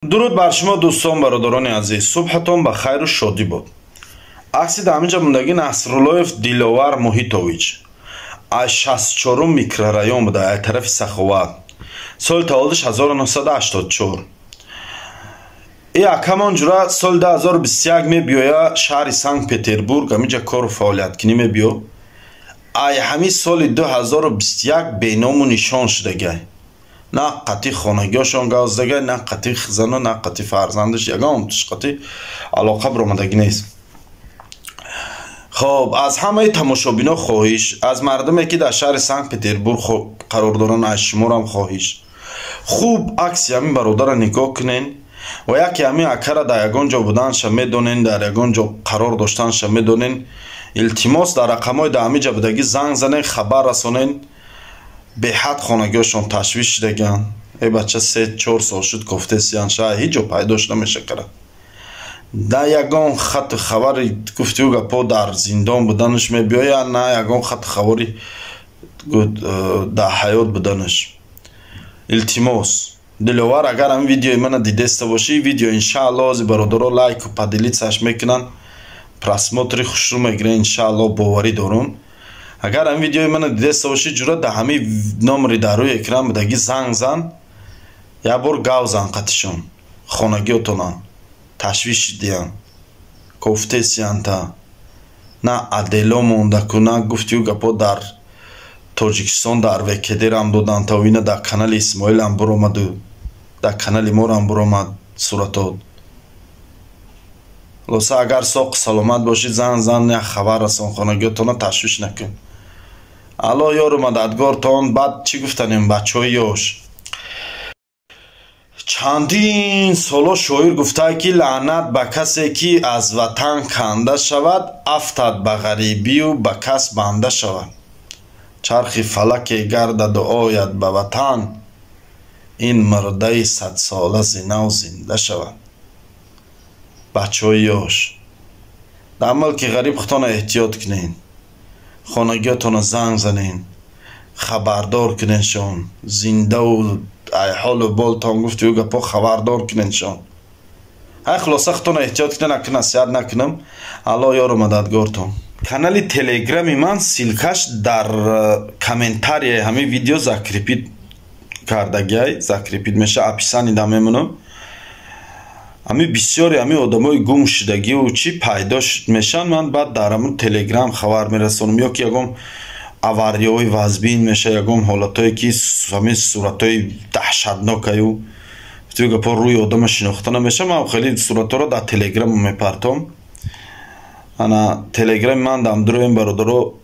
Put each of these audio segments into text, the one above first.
درود بر شما دوستان برادران عزیز، صبحتان به خیر و شادی باد. عکسی در همینجا موندگی نصراللهیف دلوار محیطویچ از 64 میکرورایون بوده از طرف سخاوت. سال تولدش 1984. ای اکمان جورا سال 2021 میبیویا شهر سانت پتربورگ همینجا کار و فعالیت کنی میبیو. ای همین سال 2021 بینام و نشان شدگه. نه قطعی خانگیاشون گازدگه، نه قطعی خزانه، نه قطعی فرزندش، یگام توش قطعی علاقه برامدگی نیست. خب از همه تماشابینا خواهش، از مردمی که در شهر سانت پتربورگ قرار دارن از شما هم خواهش، خوب عکس همین برادر نگاه کنین و یکی همین اکر در یگان جا بودن شما دونین، در یگان جا قرار داشتن شما دونین. التماس در رقمای در همین جا بودگی زنگ زنین، خبر رسانین. به حد خانگیاشون تشویش شدگن. ای بچه 3-4 سال شد گفته سیان شاید هیچ جا پیداش نمیشه کرد. در یگان خط خبری گفتی و گپا در زندان بودنش میبیاید، نه یگان خط خبری در حیات بودنش. التماس دلوار اگر هم ویدیوی من دیدسته باشی، ویدیو انشاءالله از برادرها لایک و پدیلیت سش میکنن، پرسموتری خوش رو میگیره، انشاءالله باوری دارم. اگر این ویدیوی من دیدسته باشی جورا در همه نمری در روی اکران بدگی زنگ زن یا بار گاو زن قطشون خانگی اتونن تشویش دیان گفته سیان تا نه عدلا مونده کنه گفتی و گپا در تاجیکستان در وکیدر هم دادن تا وینه در کانال اسماعیل هم برامد و در کانال ما هم برامد صورتات. لسه اگر ساق سلامت باشید زن زن یا خبر رسان خانگی اتونه تشویش نکن. الله یارو مددگار تان. بعد چی گفتنیم بچه های یاش چندین سالا شاعر گفته که لعنت به کسی که از وطن کنده شود افتد به غریبی و به کس بنده شود. چرخ فلک گردد و آید به وطن این مرده 100 ساله زنده و زنده شود. بچه های یاش در ملک غریب خودتان احتیاط کنین، خانگیاتان زنگ زنین، خبردار کنینشان، زنده و حال و بالتان گفتی و گپا خبردار کنینشان. های خلاصه خودتان احتیاط کنین، اکنه نصیحت نکنم. الله یارو مددگارتان. کانال تلگرامی من سیلکش در کامنتاری همه ویدیو زکریپید کردگی، زکریپید میشه اپیسانی دم میمونم. همی بسیاری همی آدمای گم شدگی و چی پیدا میشن، من بعد در همون تلگرام خبر میرسونم، یا که یکم اواریای وزبین میشه، یکم حالتایی که همین صورتای دهشتناکه و توی گپا روی آدم شناخته نمیشه. من خیلی صورتا رو در تلگرام میپرتم. انا تلگرام من دم درویم برادرو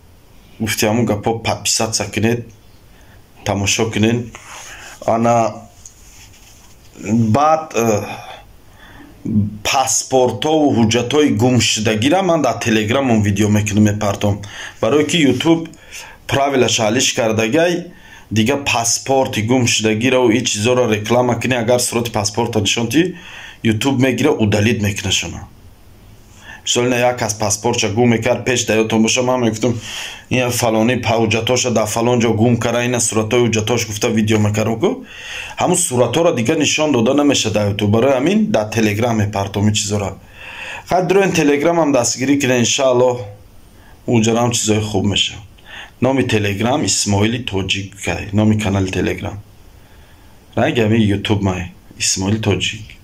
گفتی همون گپا پاپیسات سکنید تماشا کنین. انا بعد پاسپورت ها و حجت های گم شدگی را من در تلگرام اون ویدیو میکنم میپرتم، برای که یوتیوب پراویلش حلش کردگی دیگه پاسپورت گم شدگی را و این چیزا را رکلام کنی، اگر صورت پاسپورت نشانتی یوتیوب میگیره و دلیت میکنه شما. مثلا نه یک از پاسپورت چه گم میکرد پیش دیاتون باشه، من میگفتم این فلانی حجتاش در فلان جا گم کرده، این صورتای حجتاش گفته ویدیو میکردم که همون صورتا را دیگه نشان داده نمیشه در یوتیوب، برای همین در تلگرام میپرتم این چیزا را. قدر این تلگرام هم دستگیری کنه انشاءالله اونجا هم چیزای خوب میشه. نام تلگرام اسماعیل تاجیک، نام کانال تلگرام رنگ همین یوتیوب مای اسماعیل تاجیک.